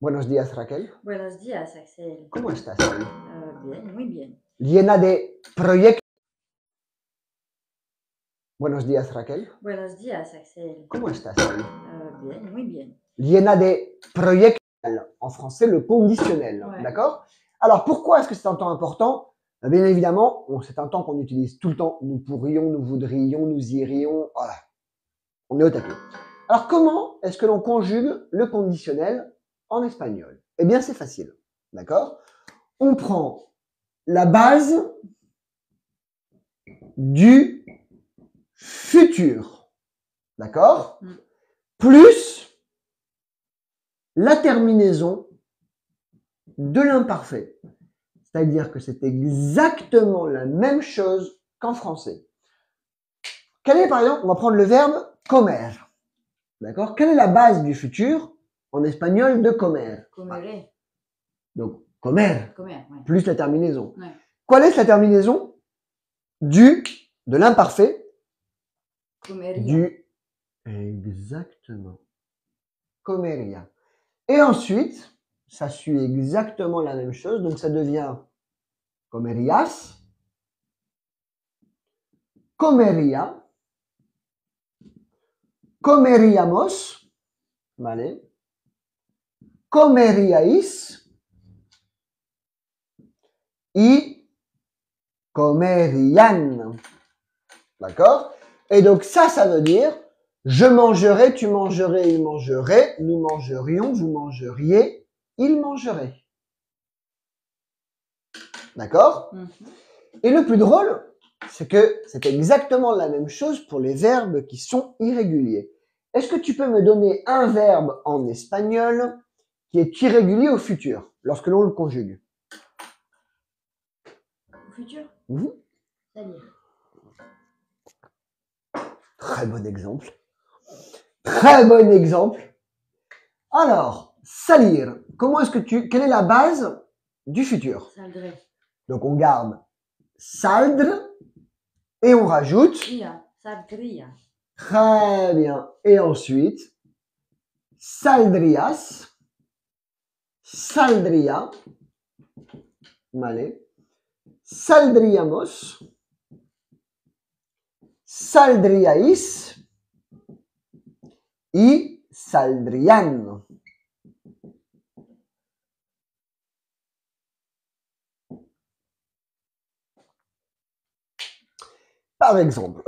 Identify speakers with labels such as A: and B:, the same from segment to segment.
A: Buenos días, Raquel.
B: Buenos días, Axel.
A: ¿Cómo estás hoy?
B: Bien, muy bien.
A: Llena de proyectos. Buenos días, Raquel.
B: Buenos días, Axel.
A: ¿Cómo estás hoy?
B: Bien, muy bien.
A: Llena de proyectos. En français, le conditionnel.
B: Ouais.
A: D'accord? Alors, pourquoi est-ce que c'est un temps important? Bien évidemment, c'est un temps qu'on utilise tout le temps. Nous pourrions, nous voudrions, nous irions. Voilà. On est au taquet. Alors, comment est-ce que l'on conjugue le conditionnel en espagnol? Eh bien, c'est facile. D'accord? On prend la base du futur. D'accord? Plus la terminaison de l'imparfait. C'est-à-dire que c'est exactement la même chose qu'en français. Quel est, par exemple, on va prendre le verbe comer. D'accord? Quelle est la base du futur en espagnol de comer?
B: Comeré.
A: Donc, comer.
B: Comer, ouais.
A: Plus la terminaison.
B: Ouais.
A: Quelle est la terminaison de l'imparfait?
B: Comería.
A: Exactement. Comeria. Et ensuite, ça suit exactement la même chose, donc ça devient comerias, comeria, comeriamos, ¿vale? Comeriais y comerian. D'accord? Et donc ça veut dire je mangerai, tu mangerais, il mangerait, nous mangerions, vous mangeriez, il mangerait. D'accord? Et le plus drôle, c'est que c'est exactement la même chose pour les verbes qui sont irréguliers. Est-ce que tu peux me donner un verbe en espagnol qui est irrégulier au futur, lorsque l'on le conjugue?
B: Au futur? C'est-à-dire?
A: Très bon exemple. Très bon exemple. Alors, salir. Quelle est la base du futur?
B: Saldré.
A: Donc, on garde saldre et on rajoute.
B: Saldría.
A: Très bien. Et ensuite, saldrías, saldría, ¿vale? Saldríamos, saldríais y saldrían. Par exemple,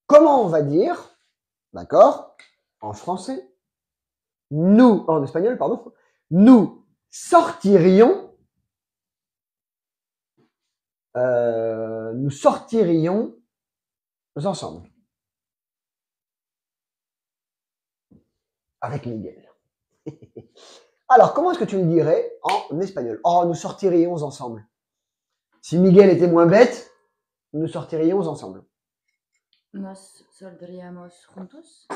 A: comment on va dire, d'accord, en français, en espagnol, pardon, nous sortirions ensemble. Avec Miguel. Alors, comment est-ce que tu le dirais en espagnol? Oh, nous sortirions ensemble. Si Miguel était moins bête, nous sortirions ensemble.
B: Nos saldríamos juntos.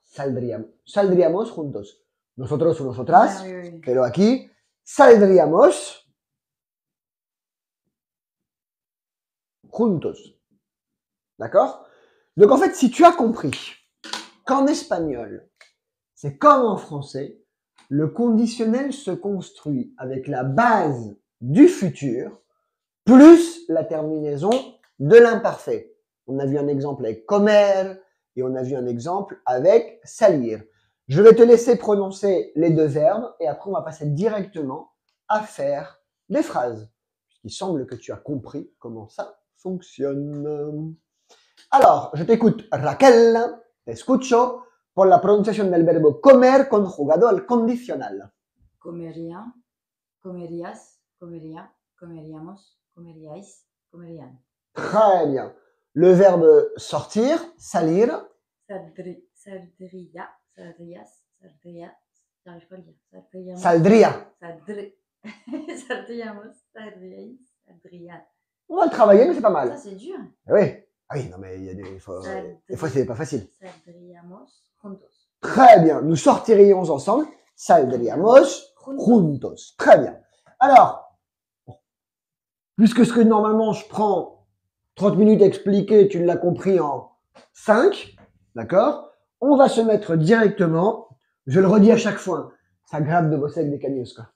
A: Saldríamos juntos. Nosotros o nosotras,
B: Oui.
A: pero aquí, saldríamos juntos. D'accord? Donc en fait, si tu as compris qu'en espagnol, c'est comme en français, le conditionnel se construit avec la base du futur plus la terminaison de l'imparfait. On a vu un exemple avec comer et on a vu un exemple avec salir. Je vais te laisser prononcer les deux verbes et après on va passer directement à faire des phrases. Il semble que tu as compris comment ça fonctionne. Alors, je t'écoute, Raquel, te escucho por la pronunciación del verbo comer conjugado al condicional.
B: Comería, comerías, comería, comeríamos, comeríais, comerían.
A: Très bien. Le verbe sortir, salir.
B: Saldría, saldrías, saldría, j'arrive pas à le dire.
A: Saldría.
B: Saldríamos, saldríais, saldrían.
A: On va le travailler, mais c'est pas mal.
B: Ça, c'est dur.
A: Oui. Ah oui, non, mais il y a des fois, c'est pas facile.
B: Saldríamos juntos.
A: Très bien. Nous sortirions ensemble. Saldríamos juntos. Très bien. Alors, puisque ce que normalement je prends 30 minutes à expliquer, tu l'as compris en 5, d'accord? On va se mettre directement, je le redis à chaque fois, C'est agréable de bosser avec des cagneuses, quoi.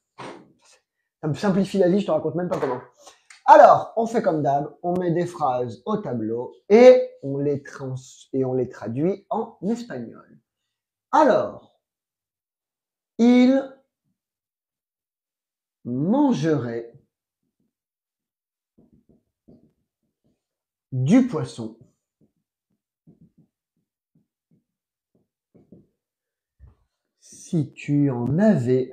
A: Ça me simplifie la vie, je te raconte même pas comment. Alors, on fait comme d'hab, on met des phrases au tableau et on les traduit en espagnol. Alors, il mangerait du poisson si tu en avais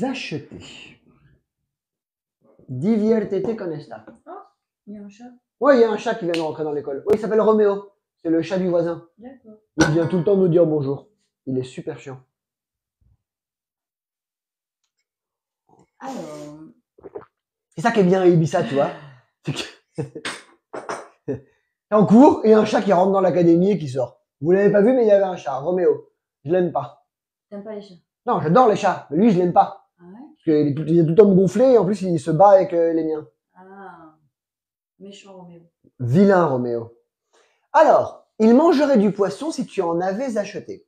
A: acheté. Diviértete con esta.
B: Il y a un chat.
A: Ouais, il y a un chat qui vient de rentrer dans l'école. Oui, il s'appelle Roméo. C'est le chat du voisin.
B: D'accord.
A: Il vient tout le temps nous dire bonjour. Il est super chiant.
B: Alors,
A: C'est ça qui est bien à Ibiza, tu vois. C'est que- T'es en cours et un chat qui rentre dans l'académie et qui sort. Vous l'avez pas vu, mais il y avait un chat, Roméo. Je l'aime pas.
B: t'aimes pas les chats?
A: Non, j'adore les chats, mais lui, je l'aime pas.
B: Ah ouais?
A: Parce qu'il est il est tout le temps me gonfler et en plus, il se bat avec les miens.
B: Ah, méchant Roméo.
A: Vilain, Roméo. Alors, il mangerait du poisson si tu en avais acheté.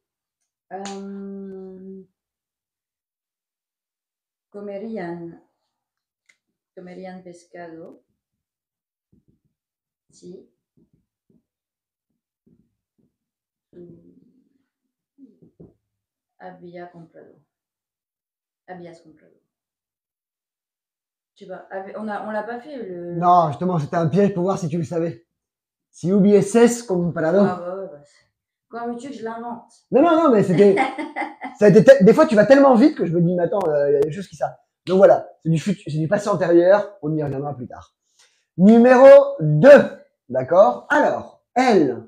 B: Comerían pescado si habías comprado. Je sais pas, on l'a pas fait le.
A: Non, justement, c'était un piège pour voir si tu le savais. Si hubieses comprado.
B: Ah bah ouais, bah. Comment veux-tu que je l'invente?
A: Non, mais c'était. Ça a été des fois, tu vas tellement vite que je me dis, mais attends, il y a des choses qui savent. Donc voilà, c'est du passé antérieur, on y reviendra plus tard. Numéro 2, d'accord? Alors, elle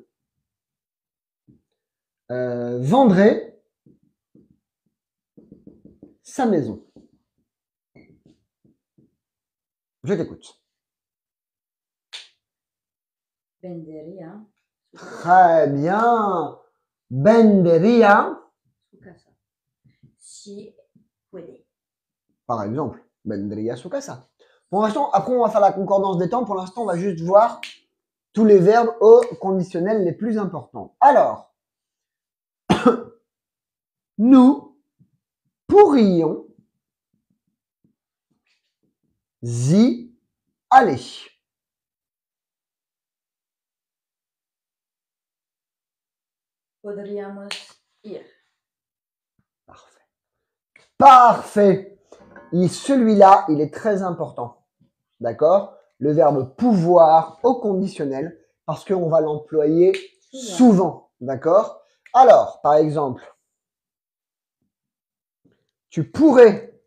A: vendrait sa maison. Je t'écoute.
B: Vendería
A: Très bien. Vendería,
B: su casa. Si puede.
A: par exemple, vendería su casa. Pour l'instant, après on va faire la concordance des temps. Pour l'instant, on va juste voir tous les verbes au conditionnel les plus importants. Alors, nous pourrions y aller.
B: Podríamos ir.
A: Parfait. Parfait. Et celui-là, il est très important. D'accord? Le verbe pouvoir au conditionnel parce qu'on va l'employer souvent. D'accord? Alors, par exemple, tu pourrais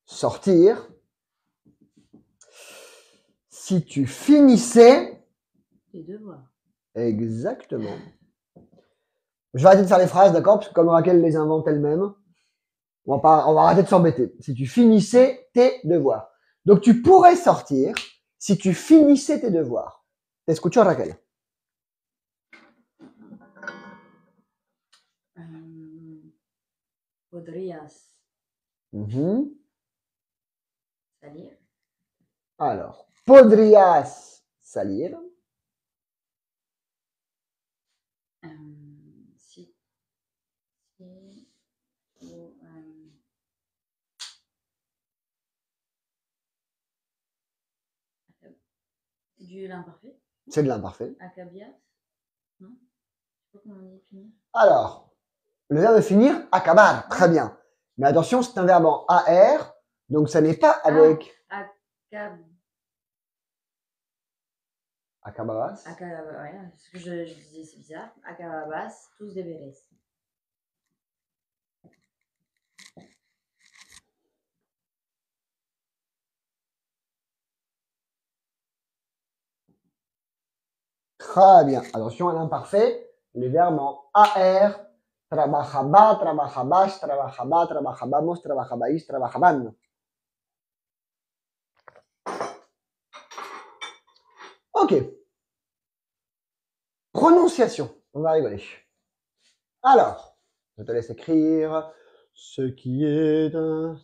A: sortir si tu finissais.
B: Les devoirs.
A: Exactement. Je vais arrêter de faire les phrases, d'accord? Parce que comme Raquel les invente elle-même, on va arrêter de s'embêter. Si tu finissais tes devoirs. Donc tu pourrais sortir si tu finissais tes devoirs. Te escucho, Raquel.
B: Podrías salir.
A: Alors, podrías salir
B: Si du l'imparfait.
A: c'est de l'imparfait.
B: Acabias. Non? Je sais pas comment on dit finir.
A: Alors, le verbe finir, acabar, très bien. Mais attention, c'est un verbe en AR, donc ça n'est pas avec acababas.
B: Ouais, ce que je disais, c'est bizarre. Acababas, tous deberes.
A: Très bien. Attention à l'imparfait, les verbes en AR, trabajaba, trabajabas, trabajaba, trabajabamos, trabajabais, trabajaban. Ok. Prononciation. On va rigoler. Alors, je te laisse écrire ce qui est un...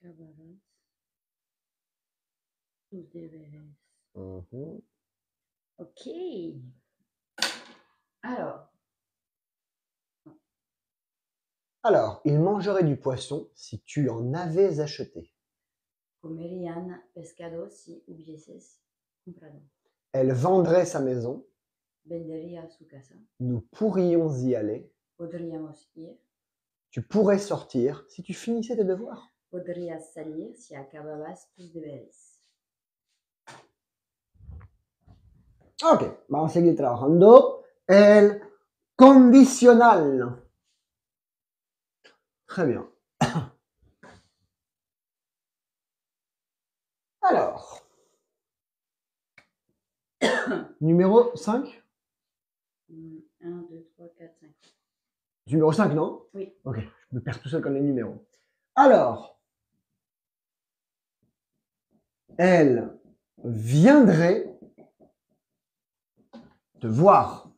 B: Acababas, tous deberes.
A: Mhm.
B: Ok. Ok.
A: Alors, il mangerait du poisson si tu en avais acheté.
B: Comerían pescado si hubieses comprado.
A: Elle vendrait sa maison.
B: Vendería su casa.
A: Nous pourrions y aller.
B: Podríamos ir.
A: Tu pourrais sortir si tu finissais tes devoirs.
B: Podrías salir si acababas tus deberes.
A: Ok, vamos a seguir trabajando. El condicional. Très bien. Alors, numéro 5.
B: 1, 2, 3, 4, 5.
A: Numéro 5, non?
B: Oui.
A: Ok, je me perds tout seul comme les numéros. Alors, elle viendrait te voir.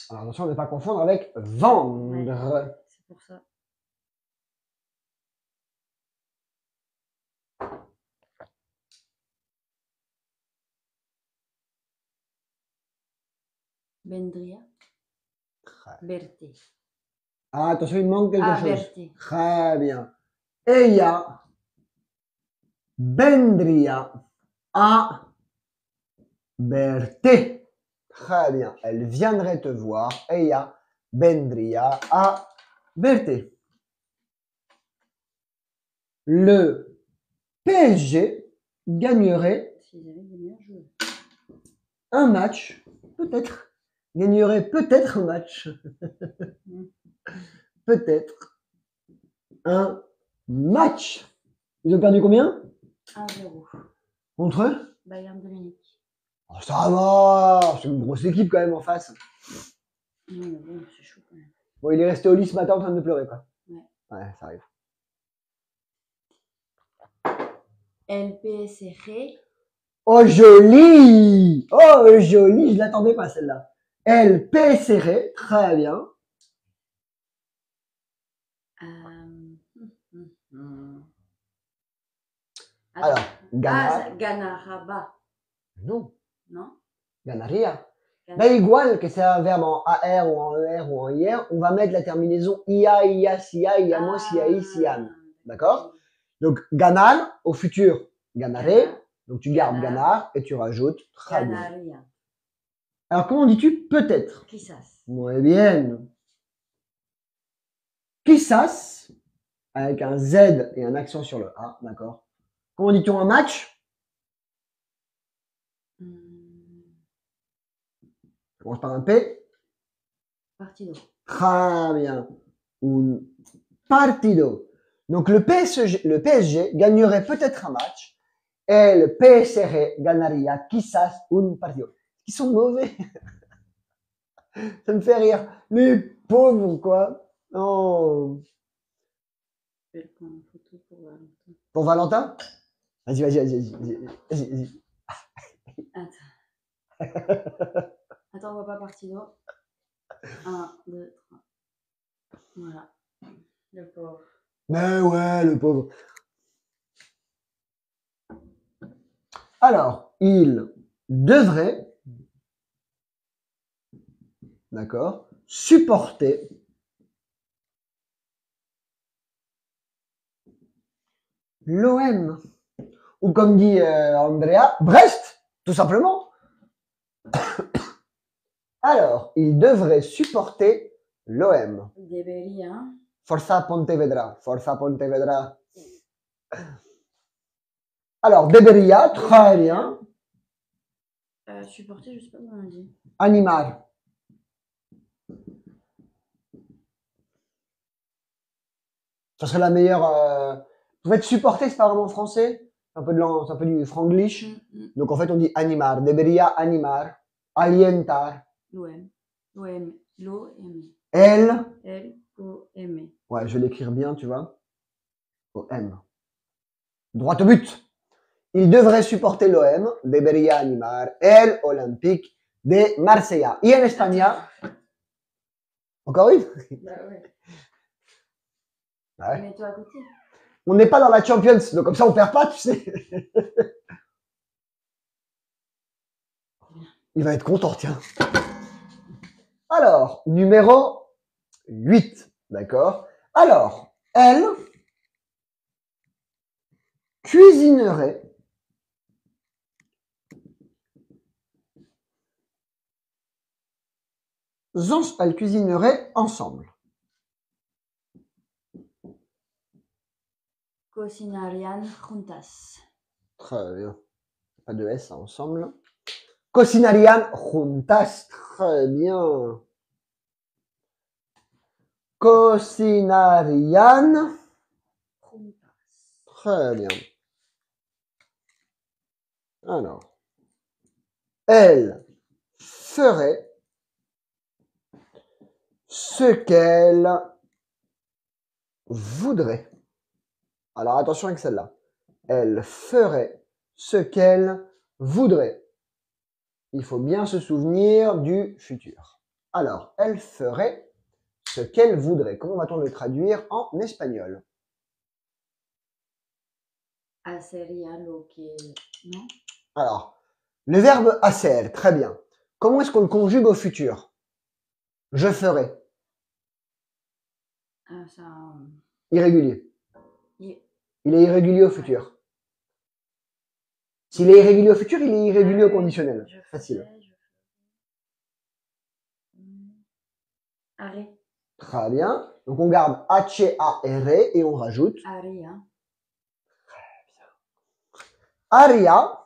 A: Alors attention, ne pas confondre avec vendre.
B: Ouais, c'est pour ça. Vendría. Verte.
A: Ah, attention, il manque quelque chose.
B: Verte.
A: Très bien. Ella vendría a verte. Très bien. Elle viendrait te voir. Ella vendría a verte. Le PSG gagnerait un match, peut-être. Gagnerait peut-être un match. Peut-être un match. Ils ont perdu combien?
B: 1-0.
A: Contre eux?
B: Bayern de Munich.
A: Oh, ça va, c'est une grosse équipe quand même en face.
B: Non, mais bon, c'est chaud quand même.
A: Bon, il est resté au lit ce matin en train de pleurer, quoi.
B: Ouais.
A: Ouais, ça arrive.
B: El PSG.
A: Oh, joli! Oh, joli, je l'attendais pas celle-là. El PSG, très bien. Alors, ganar.
B: Ganaraba.
A: Non.
B: Non?
A: Ganaria. Là, igual que c'est un verbe en AR ou en ER ou en IR, on va mettre la terminaison IA, IA, SIA, IAMOS, IAI, SIAN. D'accord? Donc, ganar, au futur, ganaré. Donc, tu gardes ganar et tu rajoutes très bien. Alors, comment dis-tu peut-être?
B: Quizás.
A: Muy bien. Quizás, avec un Z et un accent sur le A, d'accord? Comment dit-on un match? Ça commence par un P.
B: Partido.
A: Très bien. Un partido. Donc le PSG gagnerait peut-être un match et le PSG gagnería quizás un partido. Ils sont mauvais. Ça me fait rire. Les pauvres, quoi. Non.
B: Je vais prendre une photo pour Valentin.
A: Pour Valentin? Vas-y.
B: Attends, on voit pas partido. 1, 2, 3. Voilà. Le pauvre.
A: Mais ouais, le pauvre. Alors, il devrait, d'accord, supporter l'OM. Ou comme dit Andrea, Brest, tout simplement. Alors, il devrait supporter l'OM.
B: Debería.
A: Forza Pontevedra. Forza Pontevedra. Alors, debería, très bien.
B: Supporter, je sais pas comment on dit.
A: Animar. Ça serait la meilleure. En fait, supporter, c'est pas vraiment français. C'est un peu du franglish. Donc, en fait, on dit animar. Debería animar. Alientar.
B: L'OM. L'OM. L-O-M.
A: Ouais, je vais l'écrire bien, tu vois. O-M. Droit au but. Il devrait supporter l'OM. Debería animar el Olympique de Marsella. Et en espagnol. Encore une?
B: Bah ouais.
A: Ouais.
B: Mets-toi à côté.
A: On n'est pas dans la Champions, donc comme ça on perd pas, tu sais. Il va être content, tiens. Alors, numéro 8, d'accord? Alors, elle cuisinerait ensemble.
B: Cocinarían juntas.
A: Très bien. Pas de S, ensemble. Cocinarían juntas. Très bien. Cocinarían.
B: Juntas.
A: Très bien. Alors, elle ferait ce qu'elle voudrait. Alors attention avec celle-là. Elle ferait ce qu'elle voudrait. Il faut bien se souvenir du futur. Alors, elle ferait ce qu'elle voudrait. Comment va-t-on le traduire en espagnol?
B: Hacería lo que... Non?
A: Alors, le verbe hacer, très bien. Comment est-ce qu'on le conjugue au futur? Je ferai.
B: Ah, ça...
A: Irrégulier.
B: Il
A: Il est irrégulier au futur. S'il est irrégulier au futur, il est irrégulier au conditionnel.
B: Je
A: Facile.
B: Arrêt.
A: Très bien. Donc on garde H-A-R et on rajoute
B: Haría.
A: Haría.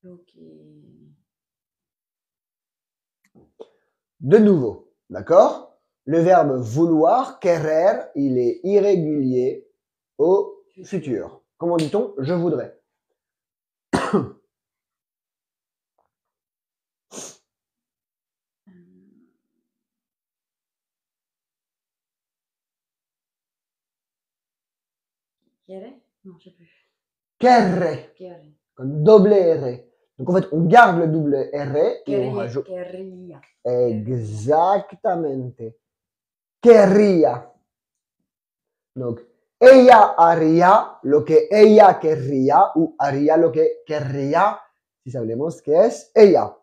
B: Lo que...
A: De nouveau. D'accord? Le verbe vouloir, querer, il est irrégulier au futur. Comment dit-on? Je voudrais.
B: Quiere? Non, je sais plus.
A: Querré.
B: Quiere.
A: Comme double R. Donc en fait, on garde le double R et on rajoute.
B: Querría.
A: Exactamente. Querría. Donc, ella haría lo que ella querría o haría lo que querría, si sabemos que es ella.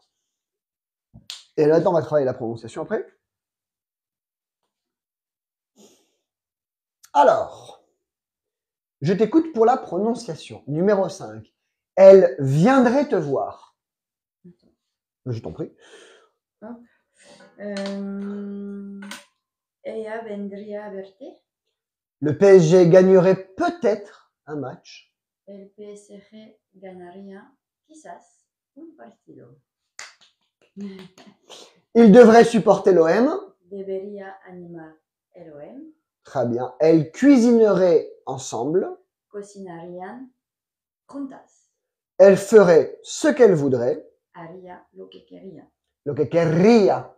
A: Et là, on va travailler la prononciation après. Alors, je t'écoute pour la prononciation. Numéro 5. Elle viendrait te voir. Je t'en prie.
B: Ella vendría a verte.
A: Le PSG gagnerait peut-être un match.
B: El PSG ganaría quizás un partido.
A: Il devrait supporter l'OM.
B: Debería animar el OM.
A: Très bien. Elle cuisinerait ensemble.
B: Cocinarían juntas.
A: Elle ferait ce qu'elle voudrait.
B: Haría lo que quería.
A: Lo que querría.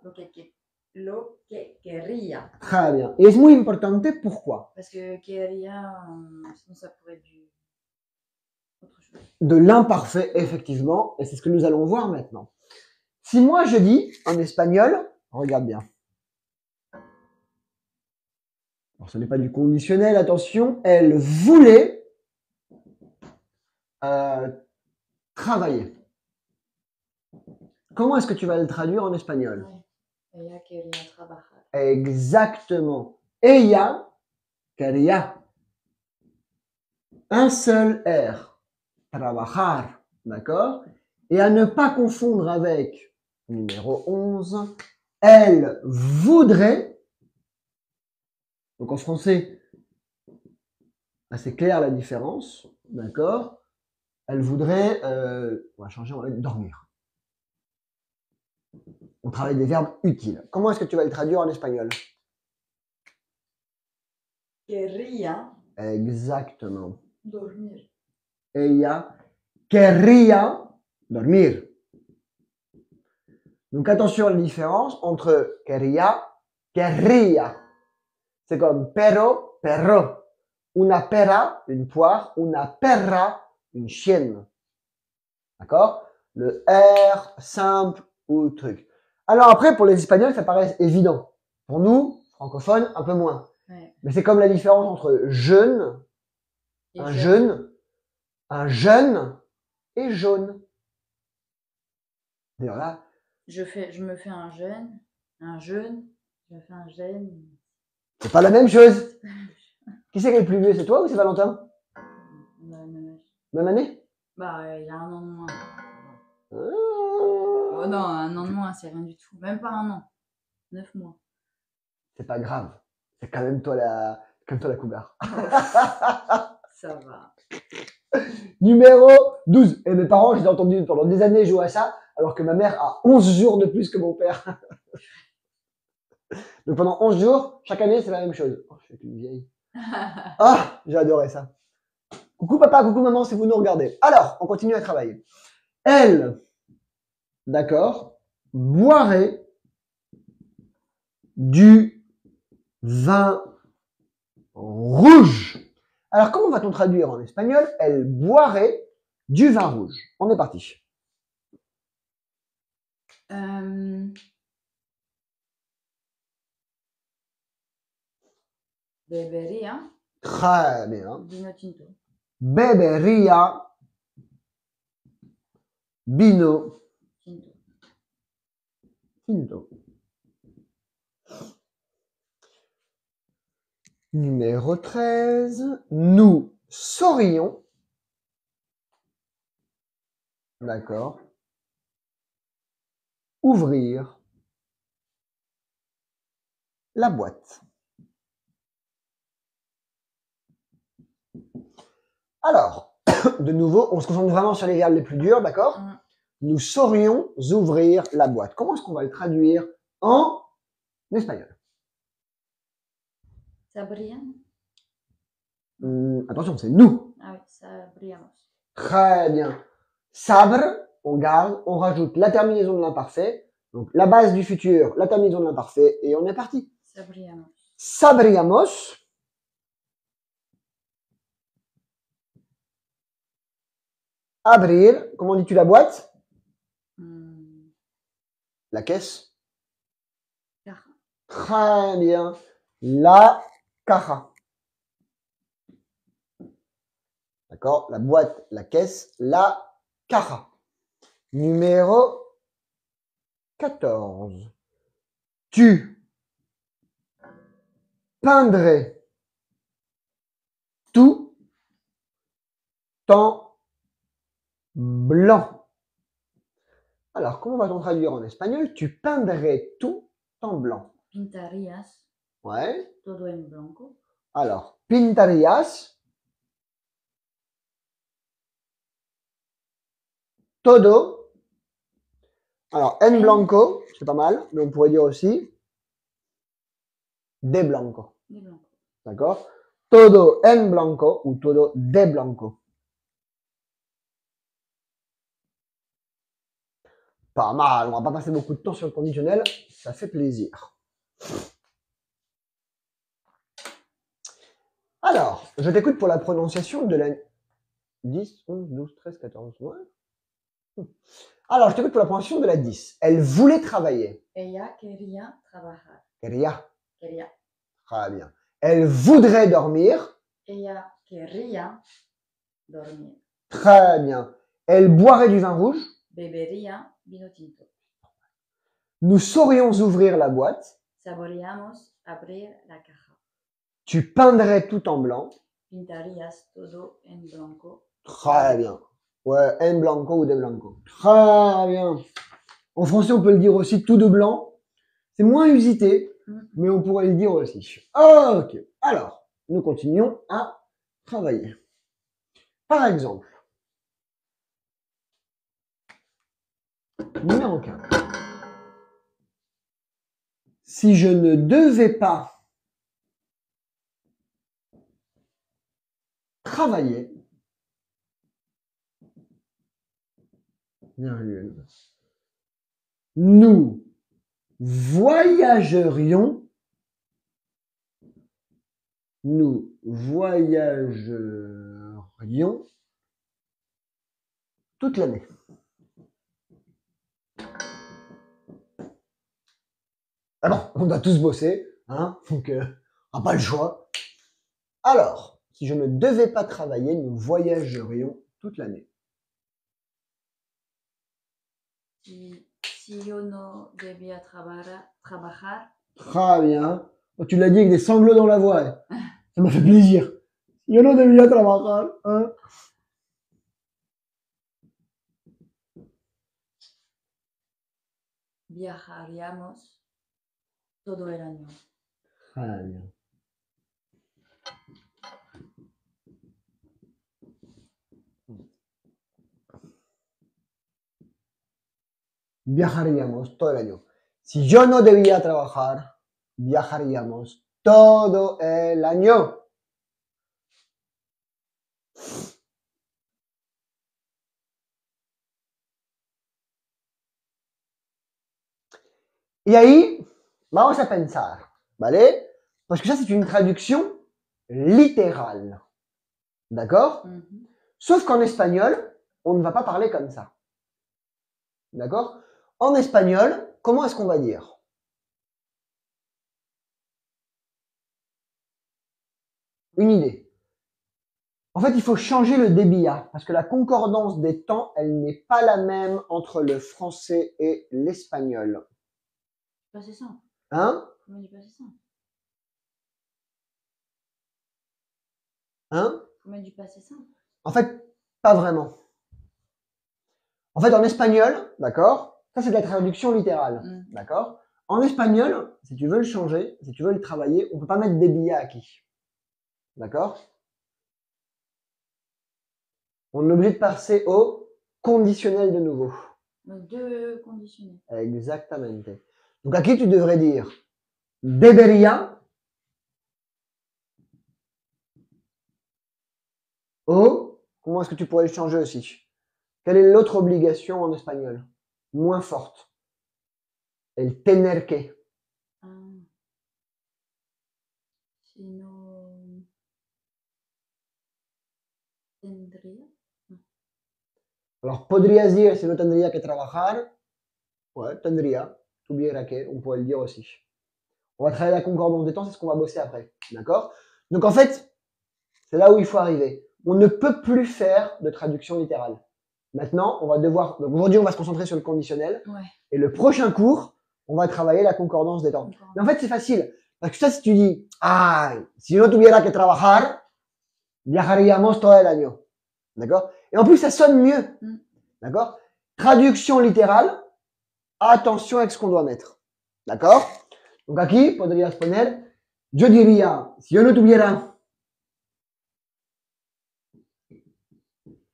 B: Lo que querría.
A: Très bien. Et es muy importante, pourquoi?
B: Parce que quería, sinon ça pourrait être du... autre chose.
A: De l'imparfait, effectivement. Et c'est ce que nous allons voir maintenant. Si moi je dis en espagnol, regarde bien. Alors, ce n'est pas du conditionnel, attention. Elle voulait travailler. Comment est-ce que tu vas le traduire en espagnol?
B: Ella quería trabajar.
A: Exactement. Ella quería. Un seul R. Trabajar. D'accord? Et à ne pas confondre avec numéro 11. Elle voudrait. Donc en français, c'est clair la différence. D'accord? Elle voudrait, on va changer, on va mettre dormir. On travaille des verbes utiles. Comment est-ce que tu vas le traduire en espagnol?
B: Querría.
A: Exactement.
B: Dormir.
A: Ella querría dormir. Donc attention à la différence entre quería, querría. C'est comme pero, perro. Una pera, une poire. Una perra, une chienne. D'accord? Le R, simple ou truc. Alors après, pour les Espagnols, ça paraît évident. Pour nous, francophone, un peu moins.
B: Ouais.
A: Mais c'est comme la différence entre jeune,
B: Et
A: un
B: jeune.
A: jeune et jaune. D'ailleurs là,
B: Je me fais un jeune, je me fais un jeune.
A: c'est pas la même chose. Qui c'est qui est le plus vieux, c'est toi ou c'est Valentin?
B: On a la même âge.
A: Même année?
B: Bah, il y a un an de moins.
A: Ah.
B: Oh non, un an de moins, c'est rien du tout. Même pas un an. 9 mois.
A: C'est pas grave. C'est quand même toi la cougar.
B: Ça va.
A: Numéro 12. Et mes parents, je les ai entendus pendant des années jouer à ça, alors que ma mère a 11 jours de plus que mon père. Donc pendant 11 jours, chaque année, c'est la même chose. Oh, je suis une vieille. Ah, j'ai adoré ça. Coucou papa, coucou maman, si vous nous regardez. Alors, on continue à travailler. Elle, d'accord, boirait du vin rouge. Alors, comment va-t-on traduire en espagnol? Elle boirait du vin rouge. On est parti.
B: Bebería
A: Très bien.
B: vino tinto.
A: Bebería vino
B: Tinto.
A: tinto. Numéro 13. Nous saurions, d'accord, ouvrir la boîte. Alors, de nouveau, on se concentre vraiment sur les verbes les plus durs, d'accord? Nous saurions ouvrir la boîte. Comment est-ce qu'on va le traduire en espagnol?
B: Sabrían.
A: Attention, c'est nous.
B: Ah oui, sabríamos.
A: Très bien. Sabre, on garde, on rajoute la terminaison de l'imparfait. Donc, la base du futur, la terminaison de l'imparfait, et on est parti.
B: Sabríamos.
A: Sabríamos. Abrir, comment dis-tu la boîte? La caisse.
B: Caja.
A: Très bien. La caja. D'accord? La boîte, la caisse, la caja. Numéro 14. Tu peindrais tout en blanc. Alors, comment va-t-on traduire en espagnol? Tu peindrais tout en blanc.
B: Pintarías
A: Ouais.
B: todo en blanco.
A: Alors, pintarías todo. Alors, en blanco, c'est pas mal, mais on pourrait dire aussi de blanco.
B: De blanco.
A: D'accord? Todo en blanco ou todo de blanco. Pas mal, on va pas passer beaucoup de temps sur le conditionnel, ça fait plaisir. Alors, je t'écoute pour la prononciation de la 10, 11, 12, 13, 14. Ouais. Alors, je t'écoute pour la prononciation de la 10. Elle voulait travailler.
B: Ella quería trabajar.
A: Quería.
B: Quería.
A: Très bien. Elle voudrait dormir.
B: Ella querría dormir.
A: Très bien. Elle boirait du vin rouge.
B: Bebería vino tinto.
A: Nous saurions ouvrir la boîte.
B: Saboreamos abrir la caja.
A: Tu peindrais tout en blanc.
B: Pintarías todo en blanco.
A: Très bien. Ouais, en blanco ou de blanco. Très bien. En français, on peut le dire aussi tout de blanc. C'est moins usité, mais on pourrait le dire aussi. Ok. Alors, nous continuons à travailler. Par exemple, numéro 15. Si je ne devais pas travailler, virgule, nous voyagerions toute l'année. Ah bon, on doit tous bosser. Hein? Donc, on n'a pas le choix. Alors, si je ne devais pas travailler, nous voyagerions toute l'année.
B: Si yo no debía trabajar,
A: Très bien. Oh, tu l'as dit avec des sanglots dans la voix. Hein. Ça m'a fait plaisir. Yo no debía trabajar. Hein?
B: viajaríamos todo el año.
A: Très bien. Viajaríamos todo el año. Si yo no debía trabajar, viajaríamos todo el año. Y ahí vamos a pensar, ¿vale? Parce que ça, c'est une traduction littérale. D'accord? Sauf qu'en espagnol, on ne va pas parler comme ça. D'accord? En espagnol, comment est-ce qu'on va dire? Une idée. En fait, il faut changer le débit-a, parce que la concordance des temps, elle n'est pas la même entre le français et l'espagnol.
B: Passé simple.
A: Hein?
B: Comment on dit passé simple?
A: Hein?
B: Comment on dit passé simple?
A: En fait, pas vraiment. En fait, en espagnol, d'accord? Ça, c'est de la traduction littérale, d'accord? En espagnol, si tu veux le changer, si tu veux le travailler, on peut pas mettre débit-a aquí. D'accord? On est obligé de passer au conditionnel de nouveau.
B: Donc deux conditionnels.
A: Exactamente. Donc aquí tu devrais dire debería o, comment est-ce que tu pourrais le changer aussi? Quelle est l'autre obligation en espagnol? Moins forte. El tener que.
B: Sinon, tendría.
A: Alors, podrías dire si no tendría que trabajar. Ouais, tendría. Tuviera que, on pourrait le dire aussi. On va travailler la concordance des temps, c'est ce qu'on va bosser après. D'accord? Donc en fait, c'est là où il faut arriver. On ne peut plus faire de traduction littérale. Maintenant, on va devoir. Donc aujourd'hui, on va se concentrer sur le conditionnel.
B: Ouais.
A: Et le prochain cours, on va travailler la concordance des temps. Mais en fait, c'est facile. Parce que ça, si tu dis, ah, si no tuviera que trabajar, viajaríamos todo el año. D'accord? Et en plus, ça sonne mieux. D'accord? Traduction littérale, attention avec ce qu'on doit mettre. D'accord? Donc aquí podrías poner, yo diría, si yo no tuviera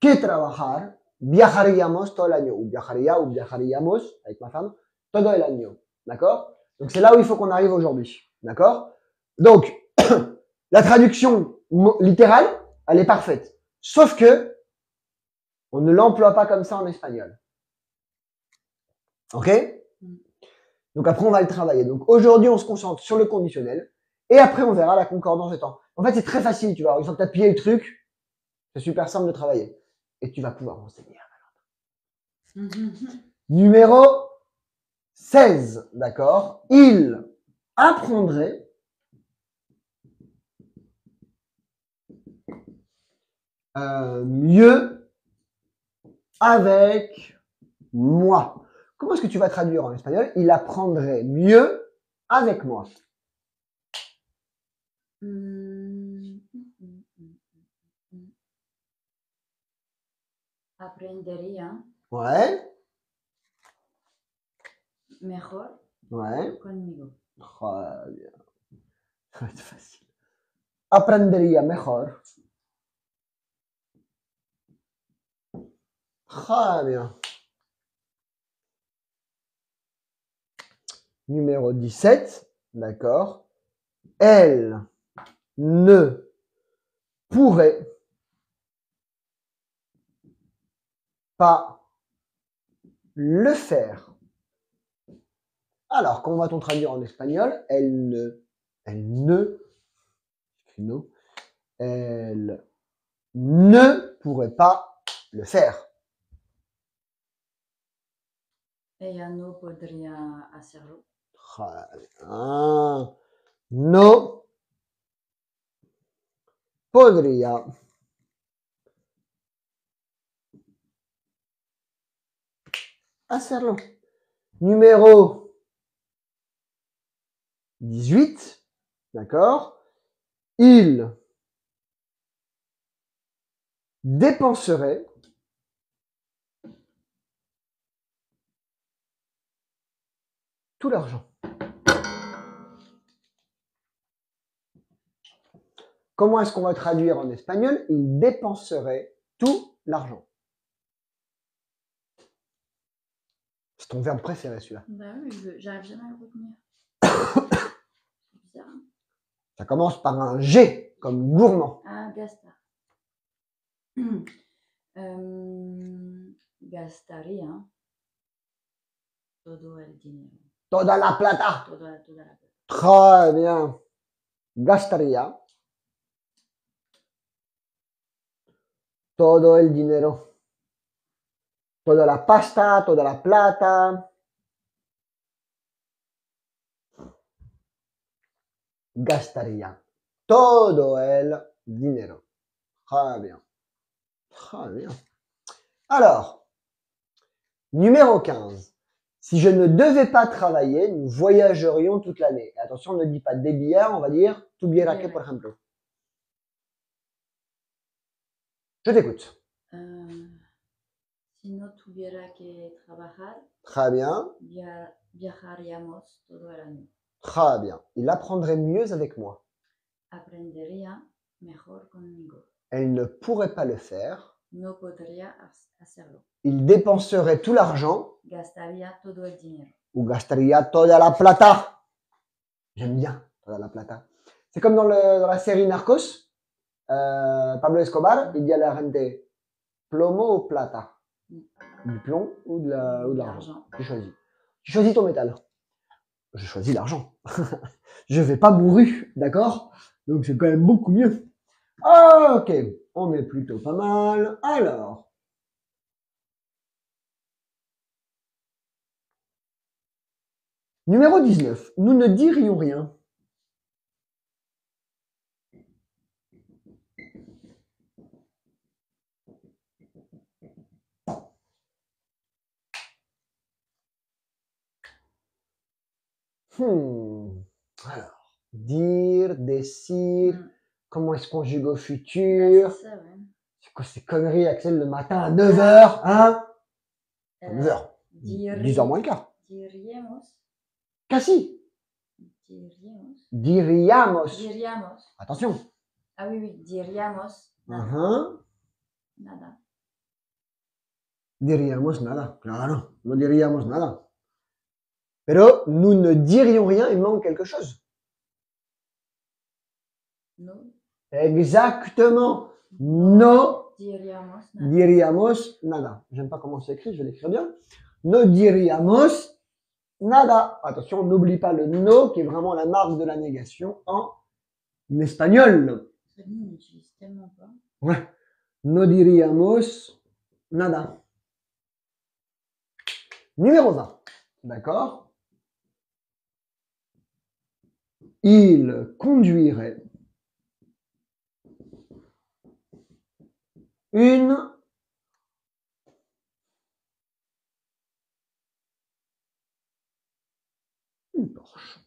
A: que trabajar, viajaríamos todo el año. Ou viajaríamos, avec ma femme, todo el año. D'accord? Donc c'est là où il faut qu'on arrive aujourd'hui. D'accord? Donc, la traduction littérale, elle est parfaite. Sauf que, on ne l'emploie pas comme ça en espagnol. Ok? Donc après, on va le travailler. Donc aujourd'hui, on se concentre sur le conditionnel. Et après, on verra la concordance des temps. En fait, c'est très facile, tu vois. Une fois que tu as plié le truc, c'est super simple de travailler. Et tu vas pouvoir enseigner à Valentin. Numéro 16, d'accord? Il apprendrait mieux avec moi. Comment est-ce que tu vas traduire en espagnol? Il apprendrait mieux avec moi.
B: Aprendería.
A: Ouais.
B: Mejor.
A: Ouais.
B: Conmigo.
A: Très bien. Ça va être facile. Aprendería mejor. Très bien. Numéro 17, d'accord. Elle ne pourrait pas le faire. Alors, comment va-t-on traduire en espagnol? Elle ne pourrait pas le faire.
B: Ella no podría hacerlo.
A: Très bien. No podría hacerlo. Numéro 18, d'accord? Il dépenserait tout l'argent. Comment est-ce qu'on va traduire en espagnol? Il dépenserait tout l'argent. C'est ton verbe préféré, celui-là.
B: Bah oui, mais j'arrive jamais à le retenir. C'est bizarre. Hein.
A: Ça commence par un G, comme gourmand.
B: Ah, gastar. Gastaría todo el dinero.
A: Toda la plata.
B: Toda la plata.
A: Très bien. Gastaría todo el dinero. Toda la pasta, toda la plata. Gastaría todo el dinero. Très bien. Très bien. Alors, numéro 15. Si je ne devais pas travailler, nous voyagerions toute l'année. Attention, on ne dit pas des billets, on va dire tuviera que, por ejemplo. Je t'écoute.
B: Si no tuviera que trabajar,
A: Très bien.
B: Viajaríamos todo el año.
A: Très bien. Il apprendrait mieux avec moi.
B: Aprendería mejor conmigo.
A: Elle ne pourrait pas le faire.
B: No podría hacerlo.
A: Il dépenserait tout l'argent.
B: Gastaría todo el dinero.
A: Ou gastaría toda la plata. J'aime bien toda la plata. C'est comme dans la série Narcos. Pablo Escobar, il dit à la gente plomo ou plata. Du plomb ou de l'argent. Tu choisis. Tu choisis ton métal. Je choisis l'argent. Je vais pas mourir, d'accord? Donc c'est quand même beaucoup mieux. Ok, on est plutôt pas mal. Alors. Numéro 19. Nous ne dirions rien. Alors, dire, decir, comment est-ce qu'on conjugue au futur?
B: C'est ça, ouais.
A: C'est quoi ces conneries, Axel, le matin à 9h, hein? 9h. 10h moins le quart.
B: Diríamos.
A: Casi.
B: Diríamos.
A: Diríamos. Attention.
B: Ah oui, oui, diríamos.
A: Nada.
B: Nada.
A: Diríamos nada, claro, no diríamos nada. Pero nous ne dirions rien, il manque quelque chose.
B: No.
A: Exactement. No
B: Diríamos nada.
A: diríamos nada. J'aime pas comment c'est écrit, je vais l'écrire bien. No diríamos nada. Attention, n'oublie pas le no, qui est vraiment la marque de la négation en espagnol.
B: Ça, nous, on n'utilise tellement pas.
A: Ouais. No diríamos nada. Numéro 20. D'accord? Il conduirait une Porsche.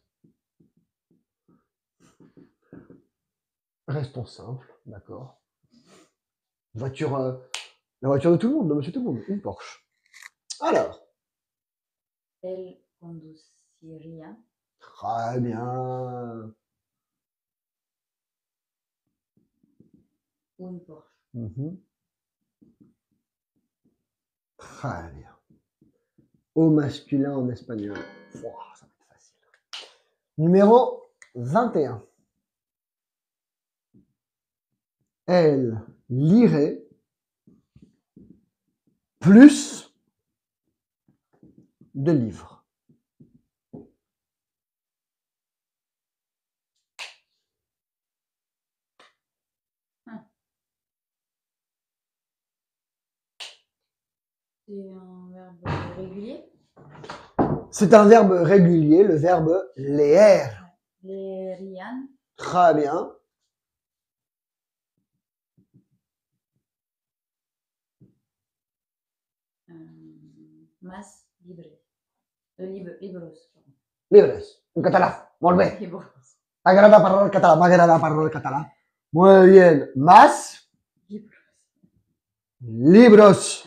A: Restons simples, d'accord? Voiture, la voiture de tout le monde, de monsieur tout le monde, une Porsche. Alors.
B: Elle conduciría.
A: Très bien.
B: Une Porsche.
A: Très bien. Au masculin en espagnol. Wow, ça va être facile. Numéro 21. Elle lirait plus de livres.
B: C'est un verbe régulier.
A: C'est un verbe régulier, le verbe leer.
B: Leerían
A: Très bien.
B: más libres. Libros.
A: Libres. En català. Molt bé.
B: Libros.
A: M'agrada parlar el català. M'agrada parlar el català. Muy bien. Más
B: Libros.
A: libros.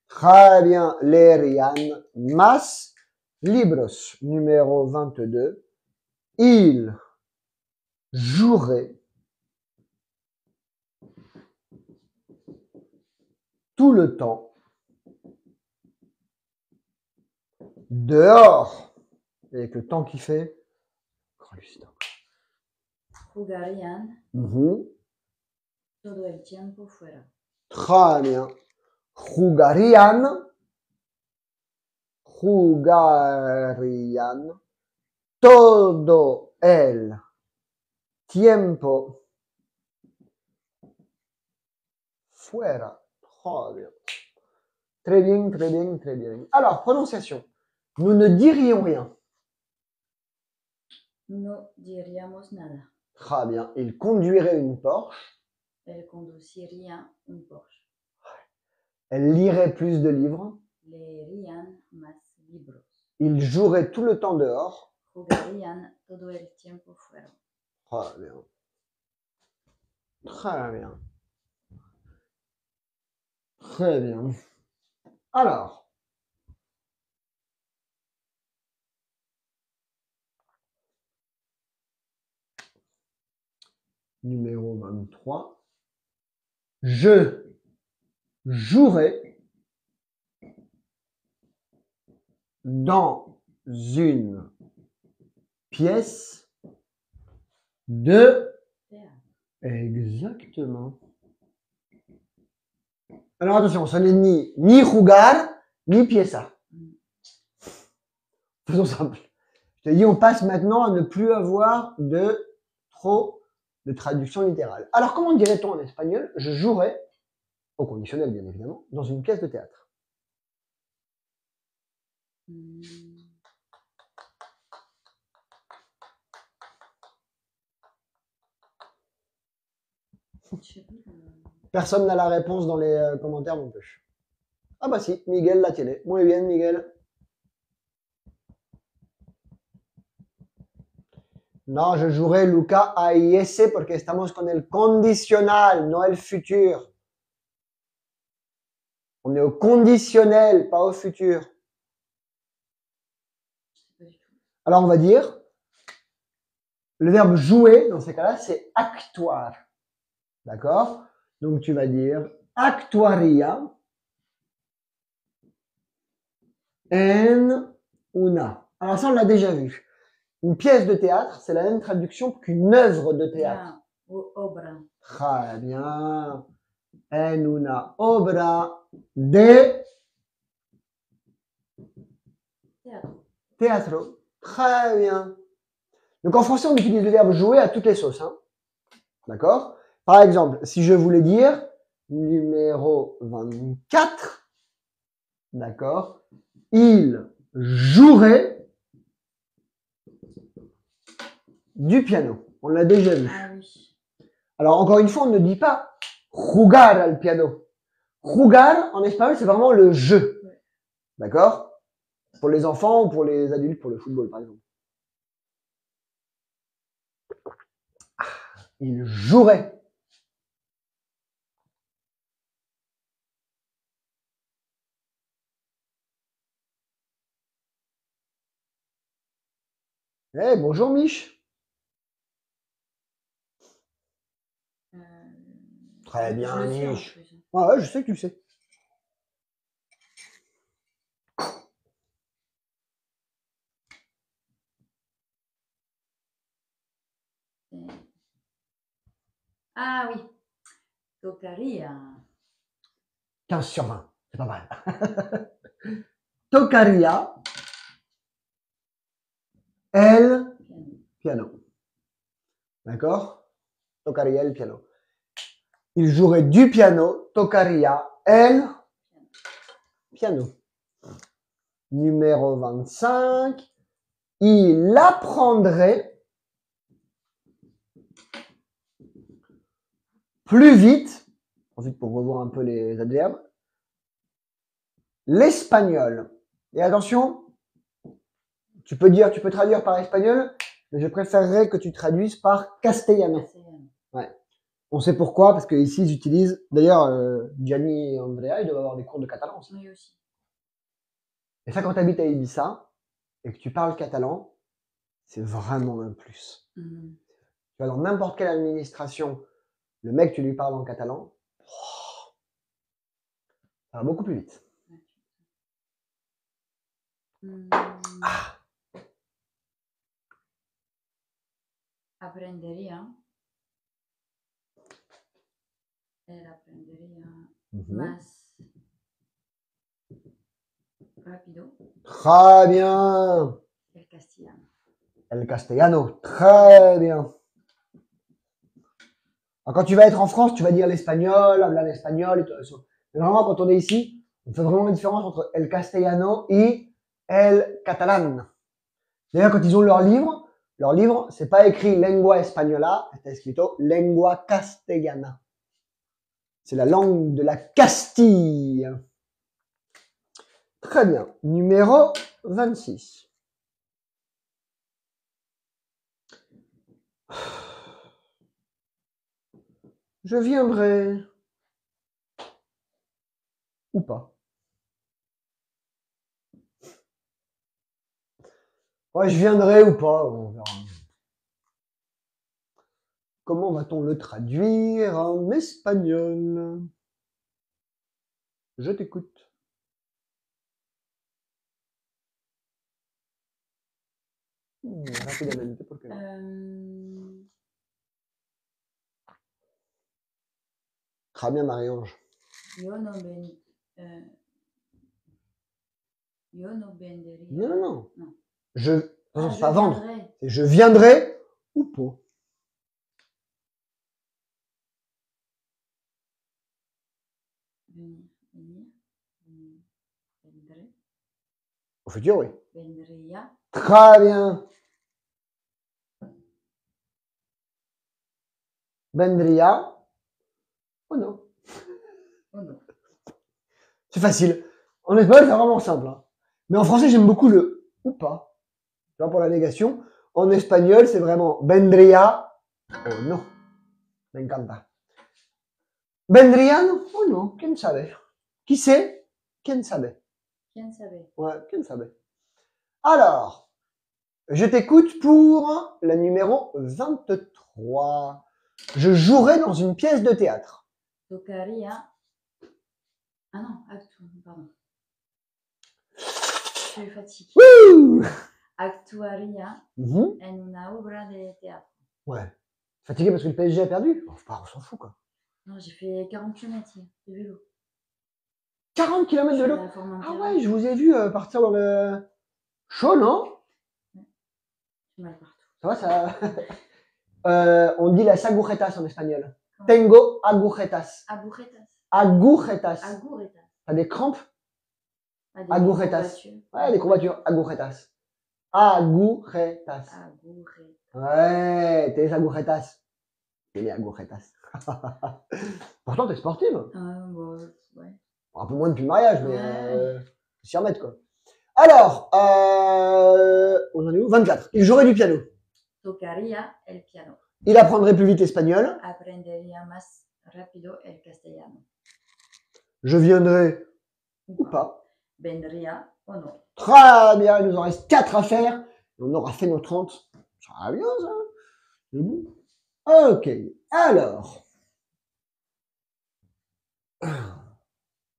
A: Très bien. Leerían más libros. Numéro 22. Il jouerait tout le temps dehors. Et avec le temps qu'il fait.
B: Jugarían
A: Mhm.
B: todo el tiempo fuera.
A: Très bien. Jugarían todo el tiempo fuera. Très bien. Très bien, très bien, très bien. Alors, prononciation. Nous ne dirions rien.
B: No diríamos nada.
A: Très bien. Il conduirait une Porsche.
B: Él conduciría un Porsche.
A: Elle lirait plus de livres.
B: Leerían más libros.
A: Il jouerait tout le temps dehors.
B: Jugarían todo el tiempo fuera.
A: Très bien. Très bien. Très bien. Alors. Numéro 23. Je jouerai dans une pièce de...
B: Théâtre.
A: Exactement. Alors attention, ce n'est ni jugar, ni pieza. Faisons simple. Je te dis, on passe maintenant à ne plus avoir trop de traduction littérale. Alors comment dirait-on en espagnol? Je jouerai, au conditionnel bien évidemment, dans une pièce de théâtre. Personne n'a la réponse dans les commentaires non plus. Ah bah si, Miguel la tiene. Muy bien, Miguel. No, je jouerai Luca a IS porque estamos con el condicional, no el futur. On est au conditionnel, pas au futur. Alors on va dire, le verbe jouer, dans ces cas-là, c'est actuar. D'accord? Donc tu vas dire actuaría en una. Alors ça, on l'a déjà vu. Une pièce de théâtre, c'est la même traduction qu'une œuvre de théâtre.
B: Ou obra.
A: Très bien. En una obra de teatro. Très bien. Donc en français, on utilise le verbe jouer à toutes les sauces. Hein. D'accord? Par exemple, si je voulais dire numéro 24, d'accord, il jouerait du piano. On l'a déjà vu.
B: Ah oui.
A: Alors encore une fois, on ne dit pas jugar al piano. Jugar, en espagnol, c'est vraiment le jeu.
B: Ouais.
A: D'accord? Pour les enfants ou pour les adultes, pour le football, par exemple. Il jouerait. Eh, bonjour Mich. Très bien, Mich. Ah ouais, je sais que tu le sais.
B: Ah oui. Tocaría.
A: 15 sur 20, c'est pas mal. Tocaría el piano. D'accord? Tocaría el piano. Il jouerait du piano. Tocaría el piano. Numéro 25. Il apprendrait plus vite, ensuite pour revoir un peu les adverbes, l'espagnol. Et attention, tu peux traduire par espagnol, mais je préférerais que tu traduises par castellano. Ouais. On sait pourquoi, parce que ici ils utilisent, d'ailleurs, Gianni et Andrea, ils doivent avoir des cours de catalan aussi.
B: Oui, aussi.
A: Et ça, quand tu habites à Ibiza et que tu parles catalan, c'est vraiment un plus.
B: Mhm.
A: Tu vas dans n'importe quelle administration, le mec, tu lui parles en catalan, ça va beaucoup plus vite.
B: Aprendería. Él aprendería más rápido.
A: Très bien.
B: El castellano.
A: El castellano, très bien. Alors, quand tu vas être en France, tu vas dire l'espagnol, hablar l'espagnol et tout ça. Mais vraiment, quand on est ici, on fait vraiment la différence entre el castellano et el catalán. D'ailleurs, quand ils ont leur livre, c'est pas écrit lengua española, c'est escrito lengua castellana. C'est la langue de la Castille. Très bien. Numéro 26. Je viendrai. Ou pas. Ouais, je viendrai ou pas, on verra. Comment va-t-on le traduire en espagnol? Je t'écoute. Rápidamente, ¿por qué no? Très bien, Marie-Ange.
B: Yo no vendería.
A: Non.
B: Non.
A: Non, c'est pas vendre.
B: Viendrai.
A: C'est je viendrai ou pas.
B: Vendré.
A: Au futur, oui.
B: Vendría.
A: Très bien. Vendría. Oh non.
B: Oh non.
A: C'est facile. En espagnol, c'est vraiment simple. Hein. Mais en français, j'aime beaucoup le ou pas. Tu vois, pour la négation. En espagnol, c'est vraiment vendría. Oh non. Me encanta. ¿Vendrían o no? ¿Quién sabe? Qui sait? ¿Quién sabe?
B: Quién sabe?
A: Ouais, ¿quién sabe? Alors, je t'écoute pour la numéro 23. Je jouerai dans une pièce de théâtre.
B: Tocaría. Ah non, pardon. Je suis fatiguée.
A: Wouh!
B: Actuaría en una obra de théâtre.
A: Ouais. Fatigué parce que le PSG a perdu? Oh, on s'en fout, quoi.
B: Non, j'ai fait 40 km de vélo.
A: 40 km de vélo? Ah ouais, je vous ai vu partir dans le... Chaud, non?
B: J'ai mal partout.
A: Ça va, ça... on dit las agujetas en espagnol. Tengo agujetas.
B: Agujetas.
A: Agujetas.
B: Agujetas.
A: T'as des crampes?
B: Agujetas.
A: Ouais, des courbatures. Agujetas. Agujetas. Ouais, t'es agujetas. T'es les agujetas. Pourtant, t'es sportive.
B: Ouais.
A: Un peu moins depuis le mariage, mais s'y remettre, quoi. Alors, on en est où? 24. Il jouerait du piano.
B: Tocaría el piano.
A: Il apprendrait plus vite l'espagnol.
B: Aprendería más rápido el castellano.
A: Je viendrai ou pas.
B: Vendría o no.
A: Très bien, il nous en reste 4 à faire. On aura fait nos 30. Ça va bien, ça. C'est bon. Ok, alors.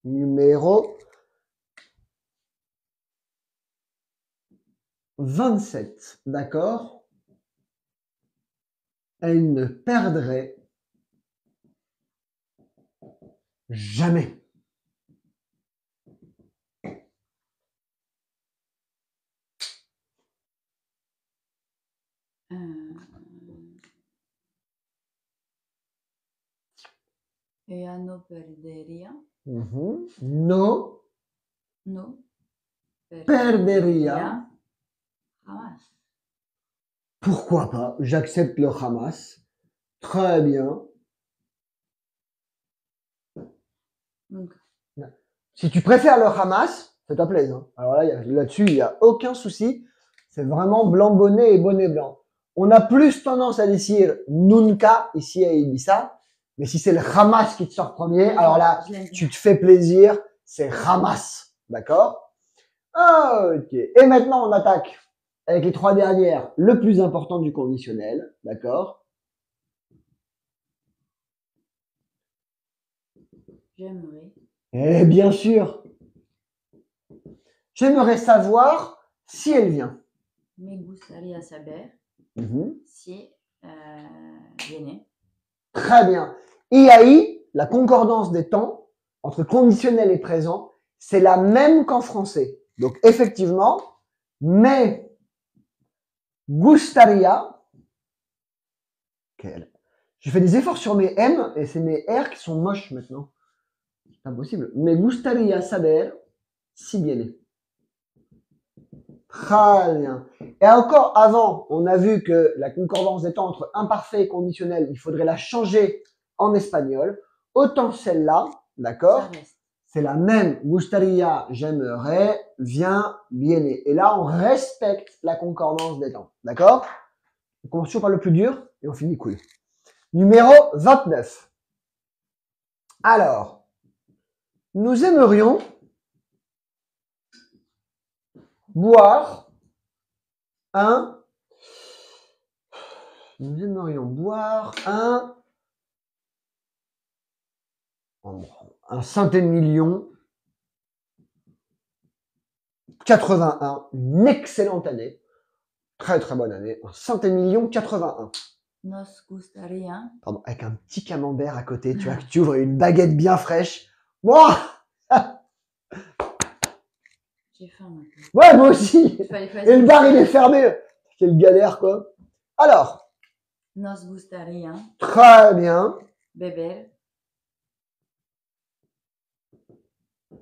A: Numéro 27, d'accord? Elle ne perdrait jamais.
B: Ella no perdería.
A: No.
B: No.
A: Perdería.
B: Jamás.
A: Pourquoi pas? J'accepte le Hamas. Très bien.
B: Nunca.
A: Si tu préfères le Hamas, ça te plaise. Hein. Alors là-dessus, il n'y a aucun souci. C'est vraiment blanc bonnet et bonnet blanc. On a plus tendance à dire nunca ici à Ibiza. Mais si c'est le Hamas qui te sort premier, alors là, tu te fais plaisir. C'est Hamas. D'accord? Ok. Et maintenant, on attaque avec les trois dernières, le plus important du conditionnel. D'accord?
B: J'aimerais.
A: Et bien sûr, j'aimerais savoir si elle vient.
B: Me gustaría saber si viene.
A: Très bien. IAI, la concordance des temps entre conditionnel et présent, c'est la même qu'en français. Donc effectivement, me gustaría. Okay. J'ai fait des efforts sur mes M et c'est mes R qui sont moches maintenant. C'est impossible. Me gustaría saber si viene. Très bien. Et encore avant, on a vu que la concordance des temps entre imparfait et conditionnel, il faudrait la changer en espagnol. Autant celle-là, d'accord? C'est la même. Gustaría, j'aimerais, vient, viene. Et là, on respecte la concordance des temps. D'accord? On commence toujours par le plus dur et on finit cool. Numéro 29. Alors, nous aimerions boire un centémillion 81, une excellente année, très très bonne année, un centémillion 81.
B: Nos gustaría.
A: Pardon, avec un petit camembert à côté, tu vois, que tu ouvres une baguette bien fraîche. Moi,
B: j'ai faim maintenant.
A: Ouais, moi aussi. Et le bar il est fermé. Quelle galère quoi. Alors.
B: Nos gustaría.
A: Très bien.
B: Beber.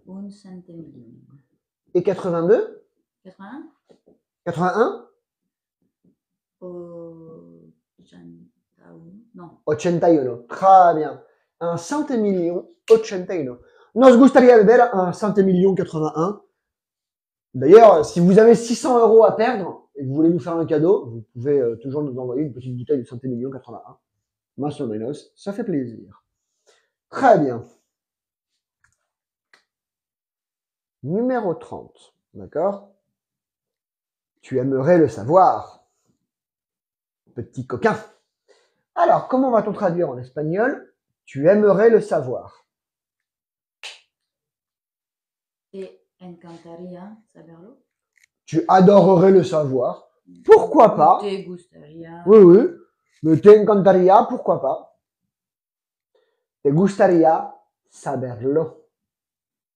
B: Un centémillion.
A: Et 82?
B: 81?
A: 81?
B: 81. Non.
A: 81. Très bien. Un centémillion 81. Nos gustaría beber un centémillion 81. D'ailleurs, si vous avez 600 € à perdre et que vous voulez nous faire un cadeau, vous pouvez toujours nous envoyer une petite bouteille de centémillion 81. Más o menos, ça fait plaisir. Très bien. Numéro 30. D'accord? Tu aimerais le savoir. Petit coquin. Alors, comment va-t-on traduire en espagnol? Tu aimerais le savoir.
B: Te encantaría saberlo.
A: Tu adorerais le savoir. Pourquoi pas?
B: Te gustaría.
A: Oui, oui. Mais te encantaría, pourquoi pas? Te gustaría saberlo.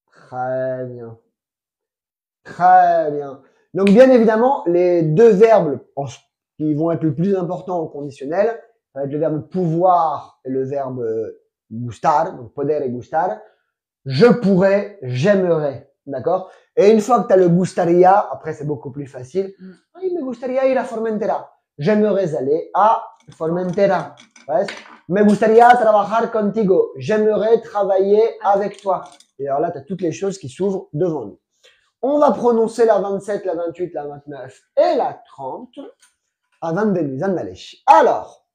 A: Très bien. Très bien. Donc, bien évidemment, les deux verbes qui vont être le plus importants au conditionnel, ça va être le verbe pouvoir et le verbe gustar, donc poder et gustar. Je pourrais, j'aimerais. D'accord? Et une fois que tu as le gustaría, après c'est beaucoup plus facile. Ay, me gustaría ir a Formentera. J'aimerais aller à Formentera. ¿Ves? Me gustaría trabajar contigo. J'aimerais travailler avec toi. Et alors là, tu as toutes les choses qui s'ouvrent devant nous. On va prononcer la 27, la 28, la 29 et la 30 avant de nous en aller. Alors,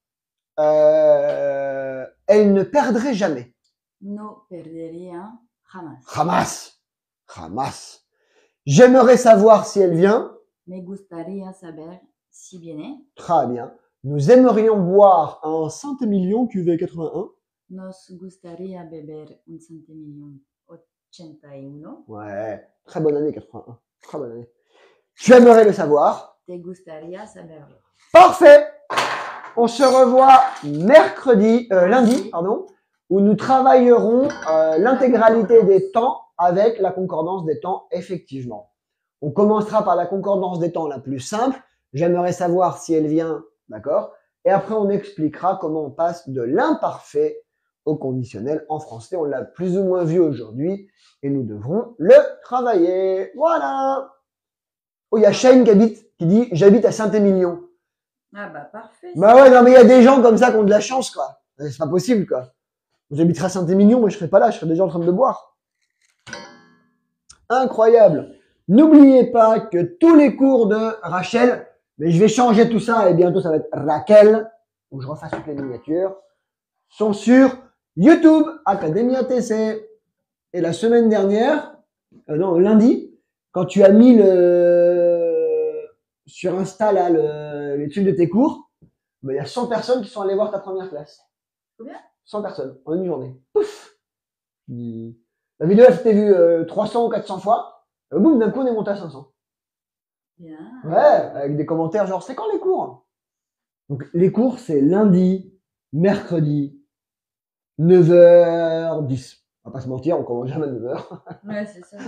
A: elle ne perdrait jamais.
B: No perdería jamás.
A: Jamás. Jamás. J'aimerais savoir si elle vient.
B: Me gustaría saber si viene.
A: Très bien. Nous aimerions boire un centémillion cuvée 81.
B: Nos gustaría beber un centémillion 81.
A: Ouais. Très bonne année 81. Très bonne année. Tu aimerais le savoir.
B: Te gustaría saberlo.
A: Parfait. On se revoit lundi, pardon, où nous travaillerons l'intégralité des temps avec la concordance des temps, effectivement. On commencera par la concordance des temps la plus simple. J'aimerais savoir si elle vient, d'accord? Et après, on expliquera comment on passe de l'imparfait au conditionnel en français. On l'a plus ou moins vu aujourd'hui et nous devrons le travailler. Voilà. Oh, il y a Shane qui dit « J'habite à Saint-Émilion ».
B: Ah bah parfait.
A: Bah ouais, non mais il y a des gens comme ça qui ont de la chance, quoi. C'est pas possible, quoi. J'habiterai à Saint-Émilion, mais je serai pas là, je serai déjà en train de boire. Incroyable. N'oubliez pas que tous les cours de Rachel, mais je vais changer tout ça et bientôt ça va être Raquel, où je refasse toutes les miniatures, sont sur YouTube, Academia TC. Et la semaine dernière, non, lundi, quand tu as mis sur Insta là, les trucs de tes cours, ben, il y a 100 personnes qui sont allées voir ta première classe.
B: Combien?
A: 100 personnes en une journée. Pouf. La vidéo, elle s'était vue 300 ou 400 fois. Boum, d'un coup, on est monté à 500.
B: Bien.
A: Ouais, avec des commentaires genre, c'est quand les cours? Donc, les cours, c'est lundi, mercredi, 9h10. On va pas se mentir, on commence jamais à 9h.
B: Ouais, c'est ça.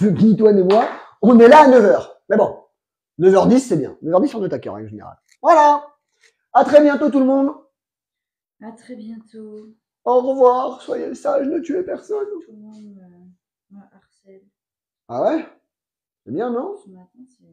A: Ni toi ni moi, on est là à 9h. Mais bon, 9h10, c'est bien. 9h10, on est à cœur, en général. Voilà. À très bientôt, tout le monde.
B: À très bientôt.
A: Au revoir. Soyez sages, ne tuez personne.
B: Tout le monde me harcèle.
A: Ah ouais? C'est bien, non?
B: Ce matin, c'est...